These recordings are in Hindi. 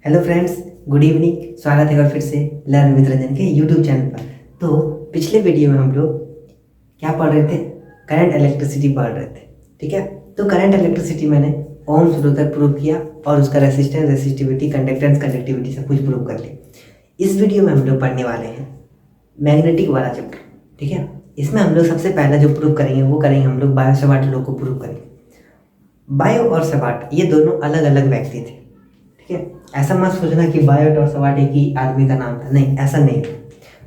Hello friends, good evening. स्वागत है और फिर से लर्न विद रंजन के यूट्यूब चैनल पर। तो पिछले वीडियो में हम लोग क्या पढ़ रहे थे? करंट इलेक्ट्रिसिटी पढ़ रहे थे। ठीक है, तो करंट इलेक्ट्रिसिटी मैंने ओम्स लॉ तक प्रूव किया और उसका रेसिस्टेंस, रेसिस्टिविटी, कंडक्टेंस, कंडक्टिविटी सब कुछ प्रूव कर लिया। इस वीडियो में हम लोग पढ़ने वाले हैं मैग्नेटिक वाला चैप्टर। ठीक है, इसमें हम लोग सबसे पहला जो प्रूव करेंगे वो करेंगे हम लोग बायो-सवार्ट लॉ को प्रूव करेंगे। बायो और सवार्ट ये दोनों अलग अलग व्यक्ति थे। ठीक है, ऐसा मत सोचना कि बायोट और सवार्ट एक ही आदमी का नाम था, नहीं, ऐसा नहीं था।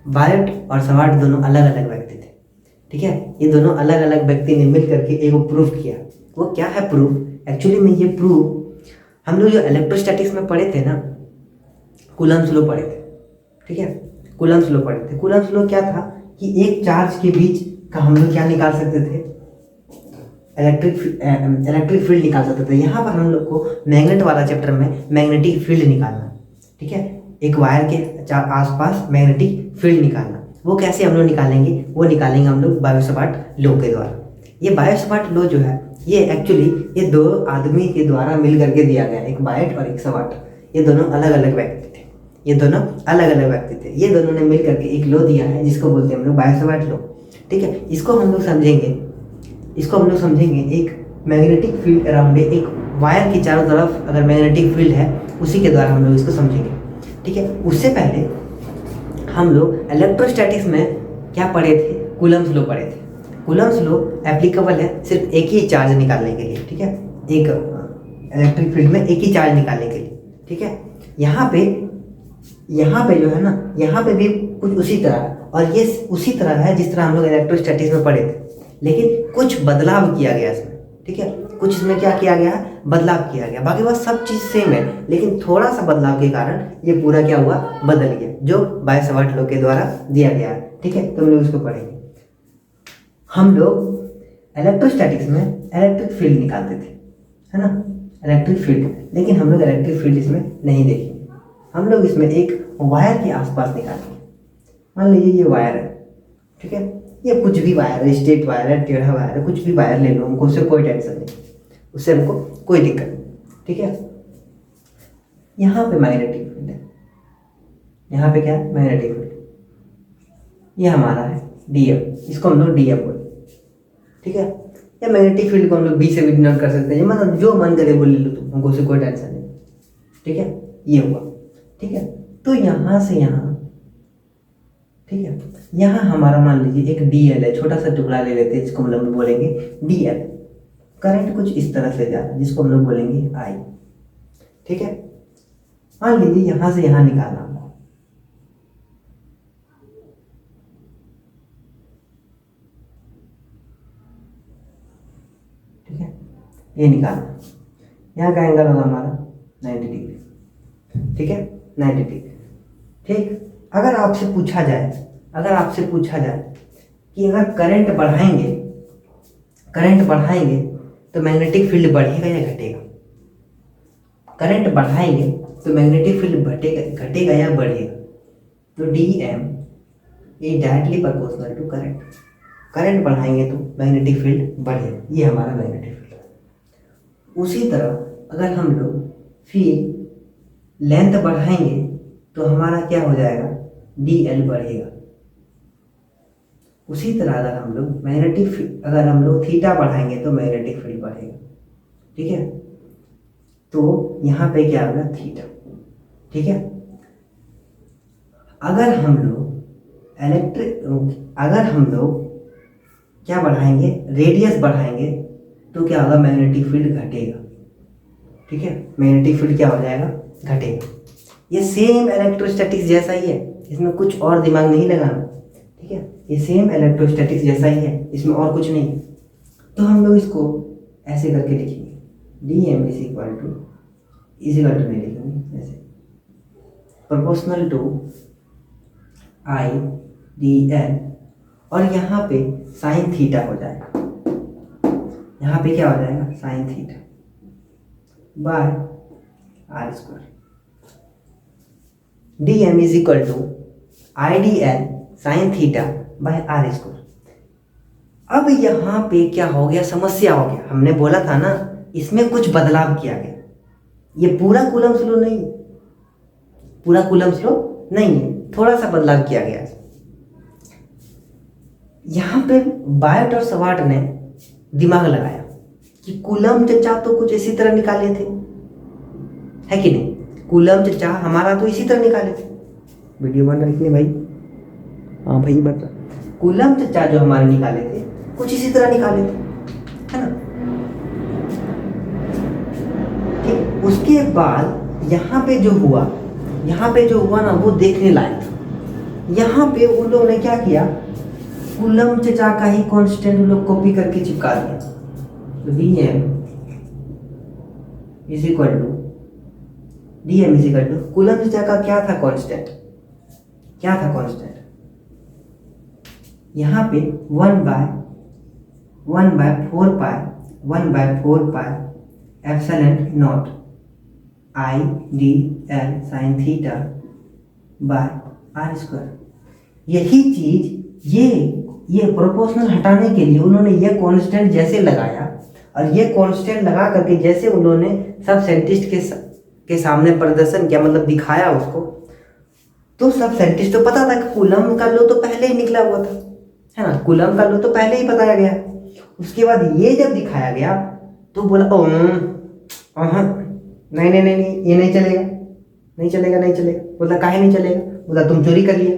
बायोट और सवार्ट दोनों अलग अलग व्यक्ति थे। ठीक है, ये दोनों अलग अलग व्यक्ति ने मिल करके एक प्रूफ किया। वो क्या है प्रूफ? एक्चुअली में ये प्रूफ हम लोग जो इलेक्ट्रोस्टैटिक्स में पढ़े थे ना, कूलम्ब्स लॉ पढ़े थे। ठीक है, कूलम्ब्स लॉ पढ़े थे। कूलम्ब्स लॉ क्या था कि एक चार्ज के बीच का हम लोग क्या निकाल सकते थे? इलेक्ट्रिक फील्ड निकाल सकते थे। यहाँ पर हम लोग को मैग्नेट वाला चैप्टर में मैग्नेटिक फील्ड निकालना। ठीक है, एक वायर के आसपास मैग्नेटिक फील्ड निकालना। वो कैसे हम लोग निकालेंगे? वो निकालेंगे हम लोग बायो-सवार्ट लॉ के द्वारा। ये बायो-सवार्ट लॉ जो है ये एक्चुअली ये दो आदमी के द्वारा मिल करके दिया गया, एक बायोट और एक सवार्ट। ये दोनों अलग अलग व्यक्ति थे। ये दोनों अलग अलग व्यक्ति थे। ये दोनों ने मिल करके एक लॉ दिया है जिसको बोलते हैं हम लोग बायो-सवार्ट लॉ। ठीक है, इसको हम लोग समझेंगे एक मैग्नेटिक फील्ड अराउंड एक वायर की चारों तरफ अगर मैग्नेटिक फील्ड है उसी के द्वारा हम लोग इसको समझेंगे। ठीक है, उससे पहले हम लोग इलेक्ट्रोस्टैटिक्स में क्या पढ़े थे? कूलम्ब्स लॉ पढ़े थे। कूलम्ब्स लॉ एप्लीकेबल है सिर्फ एक ही चार्ज निकालने के लिए। ठीक है, एक इलेक्ट्रिक फील्ड में एक ही चार्ज निकालने के लिए। ठीक है, यहाँ पे जो है ना, यहाँ पे भी कुछ उसी तरह, और ये उसी तरह है जिस तरह हम लोग इलेक्ट्रोस्टैटिक्स में पढ़े थे, लेकिन कुछ बदलाव किया गया इसमें। ठीक है, कुछ इसमें क्या किया गया? बदलाव किया गया। बाकी बात सब चीज़ सेम है, लेकिन थोड़ा सा बदलाव के कारण ये पूरा क्या हुआ? बदल गया, जो बायो-सवार्ट लॉ के द्वारा दिया गया है। ठीक है, तो हम लोग इसको पढ़ेंगे। हम लोग इलेक्ट्रोस्टैटिक्स में इलेक्ट्रिक फील्ड निकालते थे, है ना, इलेक्ट्रिक फील्ड, लेकिन हम लोग इलेक्ट्रिक फील्ड इसमें नहीं देखेंगे। हम लोग इसमें एक वायर के आसपास निकालेंगे। मान लीजिए ये वायर है। ठीक है, ये कुछ भी वायर है, स्ट्रेट वायर है, टेढ़ा वायर है, कुछ भी वायर ले लो, हमको उससे कोई टेंशन नहीं, उससे हमको कोई दिक्कत नहीं। ठीक है, यहाँ पे मैग्नेटिक फील्ड है। यहाँ पे क्या है? Magnetic field. ये हमारा है डीएम, इसको हम लोग डीएम बोलते हैं। ठीक है, या मैग्नेटिक फील्ड को हम लोग बी से भी डिनोट कर सकते हैं, मतलब जो मन करे वो ले लो तुम, हमको उससे कोई टेंशन नहीं। ठीक है, ये हुआ। ठीक है, तो यहाँ से यहाँ, ठीक है, यहाँ हमारा मान लीजिए एक डीएल है, छोटा सा टुकड़ा ले लेते हैं जिसको हम लोग बोलेंगे डीएल। करंट कुछ इस तरह से जा रहा है जिसको हम लोग बोलेंगे आई। ठीक है, मान लीजिए यहाँ से यहाँ निकालना हमको। ठीक है, ये निकालना, यहाँ का एंगल होगा हमारा 90 डिग्री। ठीक है, 90 डिग्री। ठीक, अगर आपसे पूछा जाए कि अगर करंट बढ़ाएंगे तो मैग्नेटिक फील्ड बढ़ेगा या घटेगा? करंट बढ़ाएंगे तो मैग्नेटिक फील्ड घटेगा या बढ़ेगा? तो D M is directly proportional to current. Current बढ़ाएंगे तो मैग्नेटिक फील्ड बढ़ेगा, ये हमारा मैग्नेटिक फील्ड है। उसी तरह अगर हम लोग फिर लेंथ बढ़ाएंगे तो हमारा क्या हो जाएगा? डी एल बढ़ेगा। उसी तरह अगर हम लोग थीटा बढ़ाएंगे तो मैग्नेटिक फील्ड बढ़ेगा। ठीक है, तो यहाँ पे क्या होगा? थीटा। ठीक है, अगर हम लोग क्या बढ़ाएंगे? रेडियस बढ़ाएंगे तो क्या होगा? मैग्नेटिक फील्ड घटेगा। ठीक है, मैग्नेटिक फील्ड क्या हो जाएगा? घटेगा। ये सेम इलेक्ट्रोस्टैटिक्स जैसा ही है, इसमें कुछ और दिमाग नहीं लगाना। ठीक है, ये सेम इलेक्ट्रोस्टैटिक्स जैसा ही है, इसमें और कुछ नहीं। तो हम लोग इसको ऐसे करके लिखेंगे, D M is equal to नहीं लिखेंगे, ऐसे proportional to I D L, और यहाँ पे साइन थीटा हो जाएगा। यहाँ पे क्या हो जाएगा? Sine theta by R square. D M is equal to I D L sine theta by R square. अब यहाँ पे क्या हो गया? समस्या हो गया। हमने बोला था ना इसमें कुछ बदलाव किया गया। ये पूरा कूलम्ब्स लॉ नहीं, पूरा कूलम्ब्स लॉ नहीं है, थोड़ा सा बदलाव किया गया है। यहाँ पे बायट और सवार्ट ने दिमाग लगाया कि कूलम्ब चचा तो कुछ इसी तरह निकाले थे, है कि नहीं? कूलम्ब चचा हमारा तो इसी तरह निकाले थे। वीडियो बन रही थी भाई? हाँ भाई बन रहा। कूलम्ब चचा जो हमारे निकाले थे कुछ इसी तरह निकाले थे, है ना? ठीक, उसके बाद यहाँ पे जो हुआ ना वो देखने लायक था। यहाँ पे उन लोगों ने क्या किया, कूलम्ब चचा का ही कांस्टेंट उन लोग कॉपी करके चिपका दिया। तो dm is equal to coulomb चचा का क्या था कांस्टेंट, यहाँ पे 1/4 epsilon naught I dl sin theta by r square. यही चीज ये प्रोपोर्शनल हटाने के लिए उन्होंने ये कांस्टेंट जैसे लगाया, और ये कांस्टेंट लगा करके जैसे उन्होंने सब साइंटिस्ट के सामने प्रदर्शन किया, मतलब दिखाया उसको, तो सब साइंटिस्ट तो पता था कि कूलम्ब का लॉ तो पहले ही निकला हुआ था, है ना? कूलम्ब का लॉ तो पहले ही बताया गया। उसके बाद ये जब दिखाया गया तो बोला नहीं, ये नहीं चलेगा। बोला काहे नहीं चलेगा? बोला तुम चोरी कर लिया।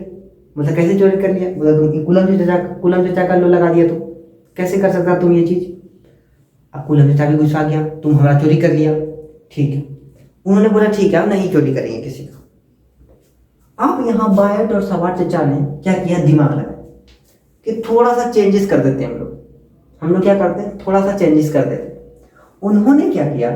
बोला कैसे चोरी कर लिया? बोला तुम कूलम्ब चचा का लॉ लगा दिया, तुम कैसे कर सकता तुम ये चीज? अब कूलम्ब चचा भी गुस्सा आ गया, तुम हमारा चोरी कर लिया। ठीक है, उन्होंने बोला ठीक है हम नहीं चोरी करेंगे किसी का। अब यहाँ बायट और सवार्ट चचा ने क्या किया, दिमाग लगाया कि थोड़ा सा चेंजेस कर देते हैं हम लोग क्या करते हैं, थोड़ा सा चेंजेस कर देते हैं। उन्होंने क्या किया,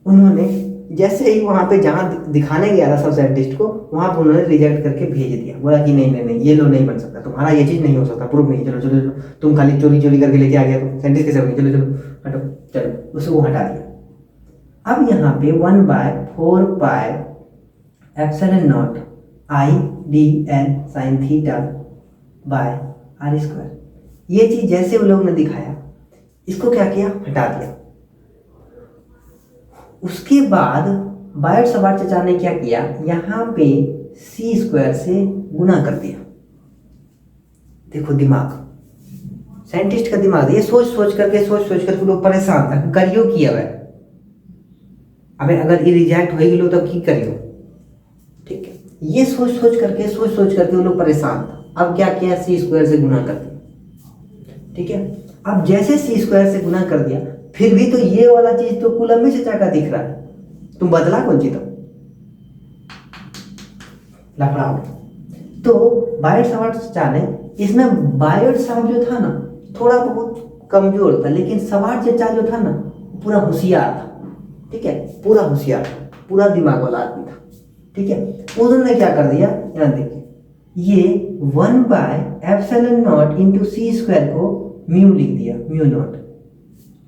उन्होंने जैसे ही वहां पे जहां दिखाने गया था सब साइंटिस्ट को, वहां पर उन्होंने रिजेक्ट करके भेज दिया। बोला कि नहीं ये लो नहीं बन सकता, तुम्हारा ये चीज नहीं हो सकता, प्रूफ नहीं, चलो तुम खाली चोरी करके लेके आ गया, तुम साइंटिस्ट कैसे हो गए, चलो हटो, चलो उसको हटा दिया। अब यहाँ पे 1/4 epsilon naught I dl sin theta by r square, ये चीज जैसे उन लोगों ने दिखाया, इसको क्या किया, हटा दिया। उसके बाद बायट सवार्ट चचा ने क्या किया, यहाँ पे c स्क्वायर से गुना कर दिया। देखो दिमाग, साइंटिस्ट का दिमाग, ये सोच करके लोग परेशान था, करियो की अब अबे अगर ये रिजेक्ट होगी लो तो की करियो। ठीक है, ये सोच करके वो लोग परेशान था। अब क्या किया, c स्क्वायर से गुना कर दिया। ठीक है, अब जैसे c स्क्वायर से गुना कर दिया, फिर भी तो ये वाला चीज तो कूलम्ब चचा का दिख रहा है, तुम बदला कौन सी, तो लफड़ा हो। तो बायट सवार्ट चचा ने इसमें, बायट साहब जो था ना थोड़ा बहुत कमजोर था, लेकिन सवार्ट चचा जो था ना पूरा होशियार था। ठीक है, पूरा होशियार, पूरा दिमाग वाला आदमी था। ठीक है, उन्होंने क्या कर दिया, यहाँ देखिए, ये 1/एप्सिलॉन नॉट इंटू c स्क्वायर को म्यू लिख दिया, म्यू नॉट,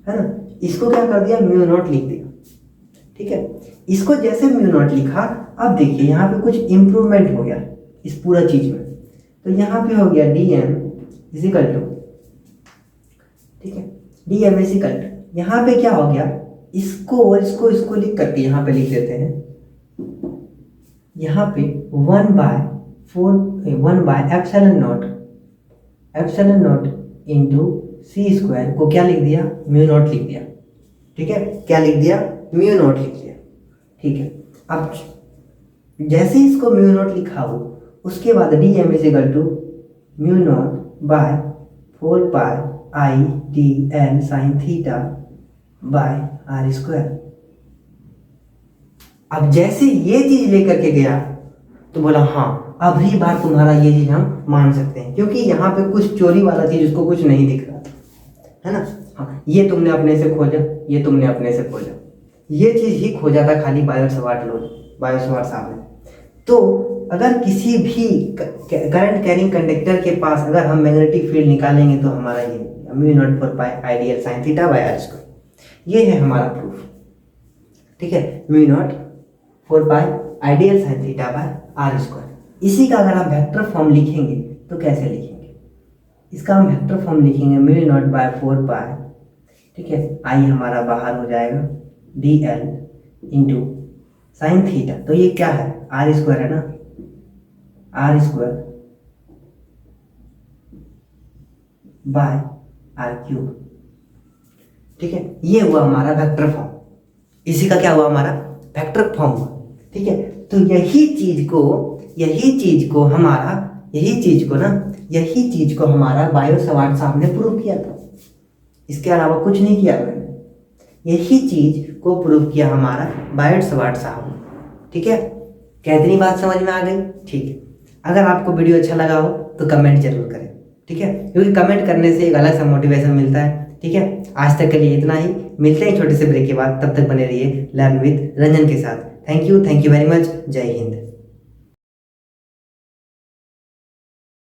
है ना? इसको क्या कर दिया, म्यू नॉट लिख दिया। ठीक है, इसको जैसे म्यू नॉट लिखा, अब देखिए यहाँ पे कुछ इंप्रूवमेंट हो गया इस पूरा चीज में। तो यहाँ पे हो गया dm इज इक्वल टू, ठीक है, dm इज इक्वल टू, यहाँ पे क्या हो गया, इसको लिख करके यहाँ पे लिख देते हैं, यहाँ पे 1/एप्सिलॉन नॉट इंटू c स्क्वायर को क्या लिख दिया, म्यू नॉट लिख दिया। ठीक है, क्या लिख दिया, म्यू नॉट लिख दिया। ठीक है, अब जैसे इसको म्यू नॉट लिखा हो, उसके बाद dm is equal to mu naught by 4 I dl sin theta by r square. अब जैसे ये चीज लेकर के गया तो बोला हाँ अभी बार तुम्हारा ये चीज हम मान सकते हैं, क्योंकि यहाँ पे कुछ चोरी वाला चीज उसको कुछ नहीं दिख रहा, है ना? हाँ, ये तुमने अपने से खोजा, ये चीज ही खोजा था खाली बायट सवार्ट साहब ने। तो अगर किसी भी करंट कैरिंग कंडक्टर के पास अगर हम मैग्नेटिक फील्ड निकालेंगे तो हमारा ये mu naught 4 I dl sin theta by r square, ये है हमारा प्रूफ। ठीक है, mu naught 4 I dl sin theta by r square. इसी का अगर आप वेक्टर फॉर्म लिखेंगे तो कैसे लिखेंगे, इसका हम वेक्टर फॉर्म लिखेंगे म्यू नॉट बाय 4 ठीक है, i हमारा बाहर हो जाएगा dl इंटू साइन थीटा, तो ये क्या है, आर स्क्वायर है ना, R square by R cube. ठीक है, ये हुआ हमारा वेक्टर फॉर्म, इसी का क्या हुआ, हमारा वेक्टर फॉर्म हुआ। ठीक है, तो यही चीज को हमारा बायो सवार्ट साहब ने प्रूव किया था, इसके अलावा कुछ नहीं किया मैंने, यही चीज को प्रूव किया हमारा बायो सवार्ट साहब ने। ठीक है, क्या इतनी बात समझ में आ गई? ठीक है, अगर आपको वीडियो अच्छा लगा हो तो कमेंट जरूर करें। ठीक है, क्योंकि कमेंट करने से एक अलग सा मोटिवेशन मिलता है। ठीक है, आज तक के लिए इतना ही, मिलते हैं छोटे से ब्रेक के बाद, तब तक बने रहिए लर्न विद रंजन के साथ। थैंक यू वेरी मच, जय हिंद।